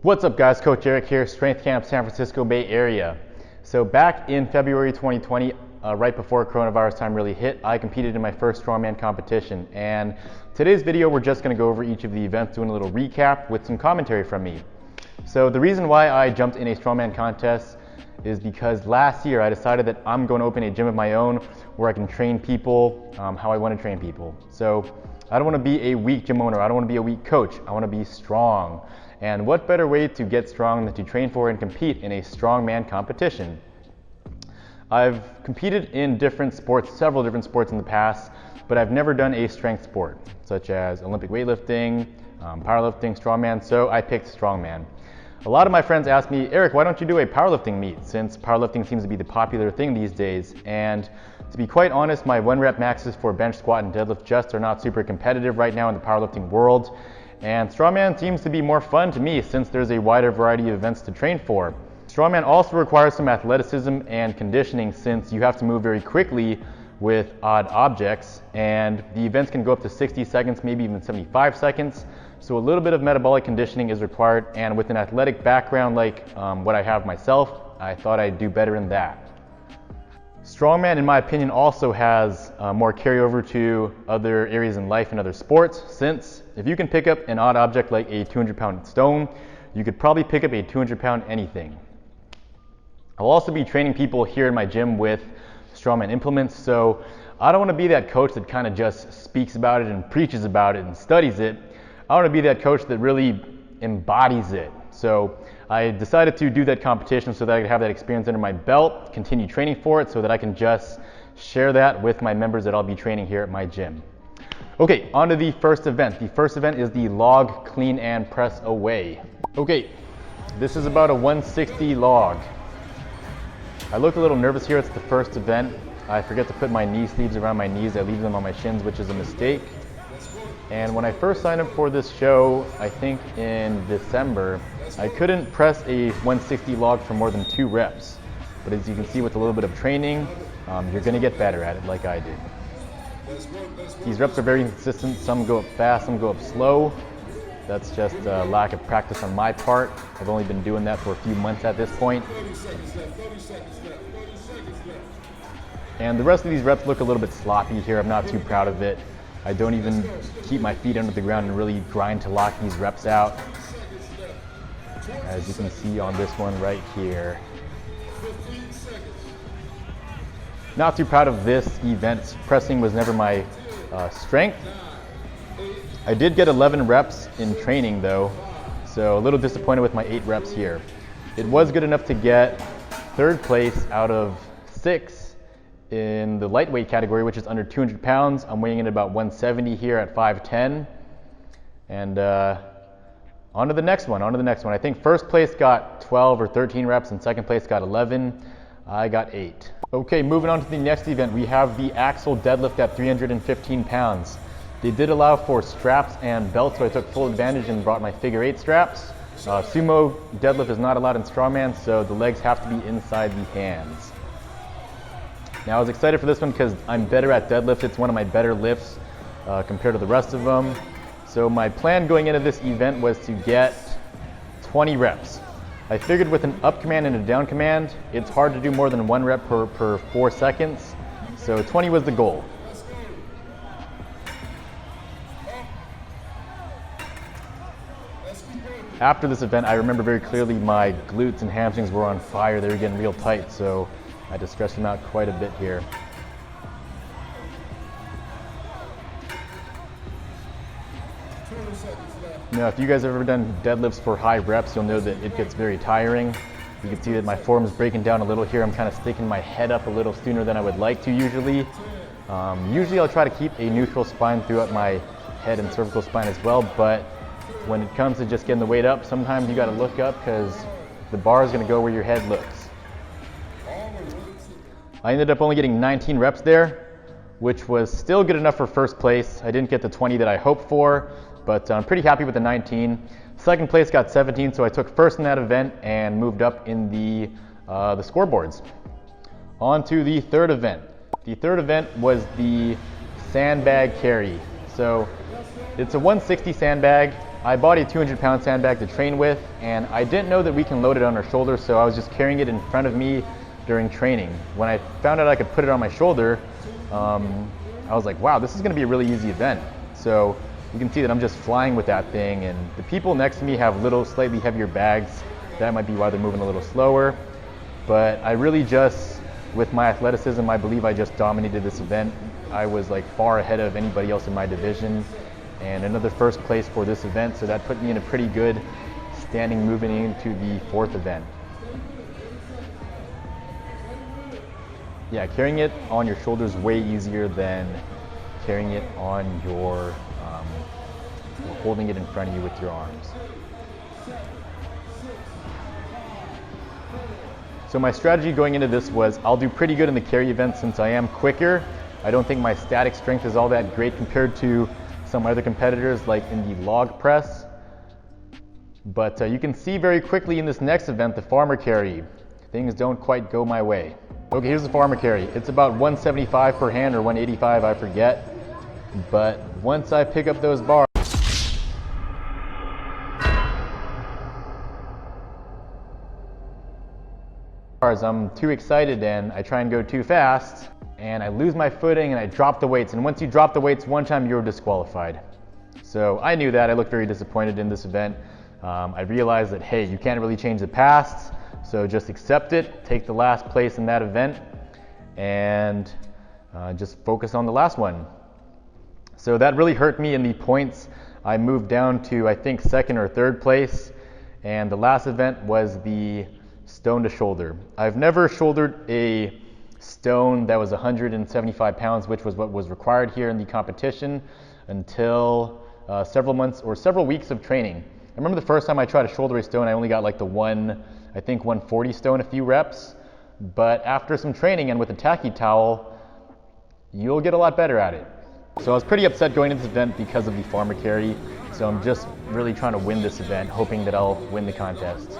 What's up guys, Coach Eric here, Strength Camp, San Francisco Bay Area. So back in February 2020, right before coronavirus time really hit, I competed in my first Strongman competition. And today's video, we're just gonna go over each of the events, doing a little recap with some commentary from me. So the reason why I jumped in a Strongman contest is because last year I decided that I'm going to open a gym of my own where I can train people how I want to train people. So I don't want to be a weak gym owner, I don't want to be a weak coach, I want to be strong. And what better way to get strong than to train for and compete in a strongman competition? I've competed in different sports, several different sports in the past, but I've never done a strength sport, such as Olympic weightlifting, powerlifting, strongman, so I picked strongman. A lot of my friends ask me, Eric, why don't you do a powerlifting meet, since powerlifting seems to be the popular thing these days? And to be quite honest, my 1 rep maxes for bench, squat, and deadlift just are not super competitive right now in the powerlifting world. And strongman seems to be more fun to me since there's a wider variety of events to train for. Strongman also requires some athleticism and conditioning since you have to move very quickly with odd objects, and the events can go up to 60 seconds, maybe even 75 seconds. So a little bit of metabolic conditioning is required, and with an athletic background like what I have myself, I thought I'd do better in that. Strongman, in my opinion, also has more carryover to other areas in life and other sports, since if you can pick up an odd object like a 200-pound stone, you could probably pick up a 200-pound anything. I'll also be training people here in my gym with Strongman implements, so I don't want to be that coach that kind of just speaks about it and preaches about it and studies it. I want to be that coach that really embodies it. So I decided to do that competition so that I could have that experience under my belt, continue training for it so that I can just share that with my members that I'll be training here at my gym. Okay, on to the first event. The first event is the log clean and press away. Okay, this is about a 160 log. I look a little nervous here. It's the first event. I forget to put my knee sleeves around my knees. I leave them on my shins, which is a mistake. And when I first signed up for this show, I think in December, I couldn't press a 160 log for more than 2 reps. But as you can see, with a little bit of training, you're gonna get better at it like I did. These reps are very inconsistent. Some go up fast, some go up slow. That's just a lack of practice on my part. I've only been doing that for a few months at this point. And the rest of these reps look a little bit sloppy here. I'm not too proud of it. I don't even keep my feet under the ground and really grind to lock these reps out. As you can see on this one right here. Not too proud of this event. Pressing was never my strength. I did get 11 reps in training though, so a little disappointed with my 8 reps here. It was good enough to get 3rd place out of 6 in the lightweight category, which is under 200 pounds. I'm weighing in at about 170 here at 5'10". And on to the next one, I think 1st place got 12 or 13 reps and 2nd place got 11. I got 8. Okay, moving on to the next event, we have the axle deadlift at 315 pounds. They did allow for straps and belts, so I took full advantage and brought my figure 8 straps. Sumo deadlift is not allowed in strongman, so the legs have to be inside the hands. Now I was excited for this one because I'm better at deadlift. It's one of my better lifts compared to the rest of them. So my plan going into this event was to get 20 reps. I figured with an up command and a down command, it's hard to do more than 1 rep per 4 seconds. So 20 was the goal. After this event, I remember very clearly my glutes and hamstrings were on fire. They were getting real tight, so I had to stretch them out quite a bit here. Now, if you guys have ever done deadlifts for high reps, you'll know that it gets very tiring. You can see that my form is breaking down a little here. I'm kind of sticking my head up a little sooner than I would like to usually. Usually I'll try to keep a neutral spine throughout my head and cervical spine as well, but when it comes to just getting the weight up, sometimes you got to look up because the bar is going to go where your head looks. I ended up only getting 19 reps there, which was still good enough for 1st place. I didn't get the 20 that I hoped for, but I'm pretty happy with the 19. 2nd place got 17, so I took 1st in that event and moved up in the scoreboards. On to the 3rd event. The 3rd event was the Sandbag Carry. So it's a 160 sandbag. I bought a 200-pound sandbag to train with, and I didn't know that we can load it on our shoulders, so I was just carrying it in front of me during training. When I found out I could put it on my shoulder, I was like, wow, this is gonna be a really easy event. So you can see that I'm just flying with that thing, and the people next to me have little, slightly heavier bags. That might be why they're moving a little slower. But I really just, with my athleticism, I believe I just dominated this event. I was like far ahead of anybody else in my division, and another first place for this event, so that put me in a pretty good standing moving into the fourth event. Yeah, carrying it on your shoulders way easier than carrying it on your, or holding it in front of you with your arms. So my strategy going into this was I'll do pretty good in the carry event since I am quicker. I don't think my static strength is all that great compared to some other competitors like in the log press. But you can see very quickly in this next event, the farmer carry, things don't quite go my way. Okay, here's the farmer carry. It's about 175 per hand or 185, I forget. But once I pick up those bars, I'm too excited and I try and go too fast and I lose my footing and I drop the weights. And once you drop the weights one time, you're disqualified. So I knew that. I looked very disappointed in this event. I realized that, hey, you can't really change the past, so just accept it, take the last place in that event, and just focus on the last one. So that really hurt me in the points. I moved down to, I think, second or third place, and the last event was the stone to shoulder. I've never shouldered a stone that was 175 pounds, which was what was required here in the competition, until several months or several weeks of training. I remember the first time I tried to shoulder a stone, I only got like the 140 stone, a few reps. But after some training and with a tacky towel, you'll get a lot better at it. So I was pretty upset going into this event because of the farmer carry. So I'm just really trying to win this event, hoping that I'll win the contest.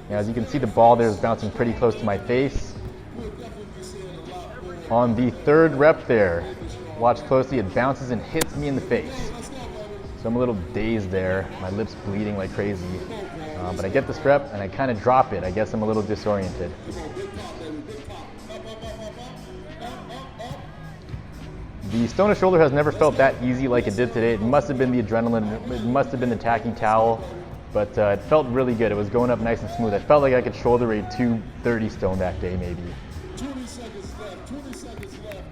Now, as you can see, the ball there is bouncing pretty close to my face. On the third rep there, watch closely, it bounces and hits me in the face. So I'm a little dazed there, my lips bleeding like crazy. But I get this rep and I kind of drop it. I guess I'm a little disoriented. The stone to shoulder has never felt that easy like it did today. It must have been the adrenaline, it must have been the tacky towel, but it felt really good. It was going up nice and smooth. I felt like I could shoulder a 230 stone that day maybe. 20 seconds left, 20 seconds left.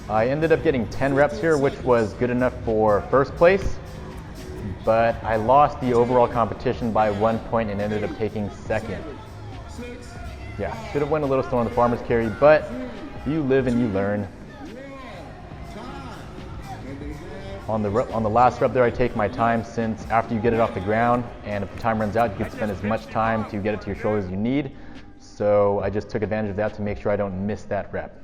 I ended up getting 10 reps here, which was good enough for first place, but I lost the overall competition by 1 point and ended up taking second. Yeah, should have went a little slow on the farmer's carry, but you live and you learn. On the last rep there, I take my time, since after you get it off the ground, and if the time runs out, you can spend as much time to get it to your shoulders as you need. So I just took advantage of that to make sure I don't miss that rep.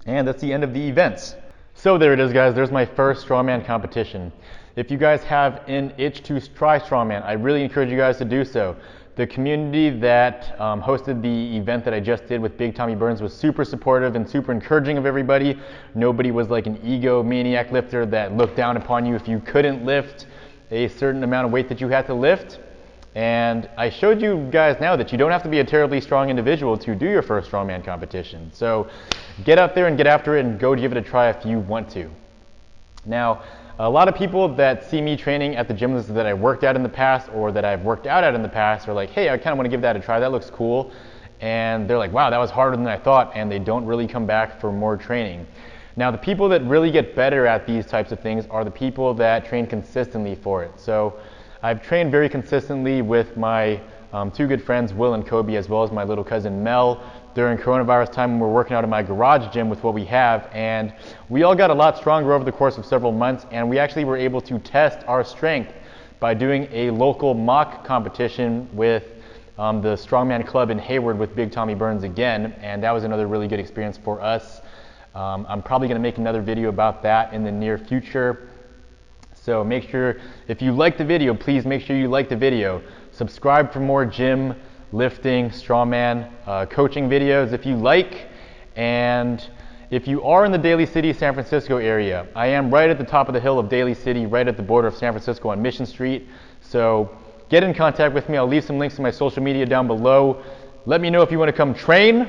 And that's the end of the events. So there it is, guys. There's my first strongman competition. If you guys have an itch to try strongman, I really encourage you guys to do so. The community that hosted the event that I just did with Big Tommy Burns was super supportive and super encouraging of everybody. Nobody was like an egomaniac lifter that looked down upon you if you couldn't lift a certain amount of weight that you had to lift. And I showed you guys now that you don't have to be a terribly strong individual to do your first strongman competition. So get out there and get after it and go give it a try if you want to. Now, a lot of people that see me training at the gyms that I worked at in the past or that I've worked out at in the past are like, hey, I kind of want to give that a try. That looks cool. And they're like, wow, that was harder than I thought. And they don't really come back for more training. Now, the people that really get better at these types of things are the people that train consistently for it. So I've trained very consistently with my two good friends, Will and Kobe, as well as my little cousin Mel, during coronavirus time when we're working out in my garage gym with what we have, and we all got a lot stronger over the course of several months, and we actually were able to test our strength by doing a local mock competition with the Strongman Club in Hayward with Big Tommy Burns again, and that was another really good experience for us. I'm probably going to make another video about that in the near future. So make sure, if you like the video, please make sure you like the video. Subscribe for more gym, lifting, strongman, coaching videos if you like. And if you are in the Daly City, San Francisco area, I am right at the top of the hill of Daly City, right at the border of San Francisco on Mission Street. So get in contact with me. I'll leave some links to my social media down below. Let me know if you want to come train.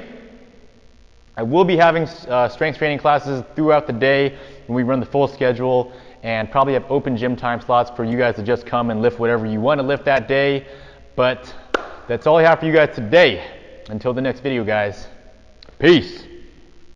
I will be having strength training classes throughout the day when we run the full schedule, and probably have open gym time slots for you guys to just come and lift whatever you want to lift that day. But that's all I have for you guys today. Until the next video, guys. Peace.